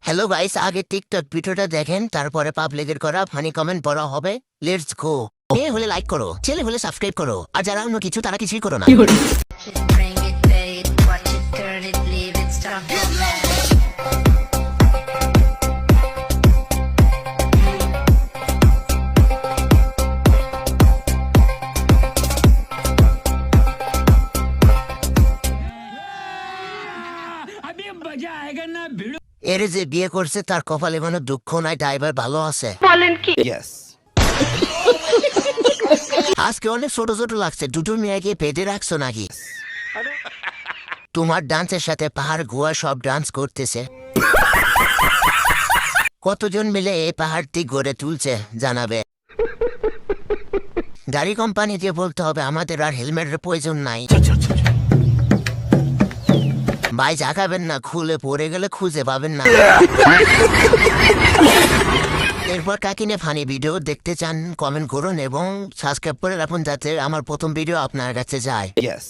Hello guys, আগে TikTok ভিডিওটা দেখেন, তারপরে পাবলিকের করা ফানি কমেন্ট পড়া হবে। Let's go. মেয়ে হলে লাইক করো, ছেলে হলে সাবস্ক্রাইব করো, আর যারা অন্য কিছু তারা কিছুই করো না। Bring it, pay it, watch it, turn it, leave it, stop it. এর যে বিয়ে করছে তার কপালে মানে দুঃখ নাই, ড্রাইভার ভালো আছে। Yes. আজকে অনেক ছোট ছোট লাগছে, দুটো মেয়েকে পেটে রাখছো নাকি? তোমার ডান্সের সাথে পাহাড় গোয়া সব ডান্স করতেছে। কতজন মিলে এই পাহাড়টি গড়ে তুলছে জানাবে। গাড়ি কোম্পানিকে বলতে হবে আমাদের আর হেলমেটের প্রয়োজন নাই। ভাই জাগাবেন না, খুলে পড়ে গেলে খুঁজে পাবেন না। এরপর কাকিনে ফানি ভিডিও দেখতে চান কমেন্ট করুন এবং সাবস্ক্রাইব করে রাখুন যাতে আমার প্রথম ভিডিও আপনার কাছে যায়। Yes.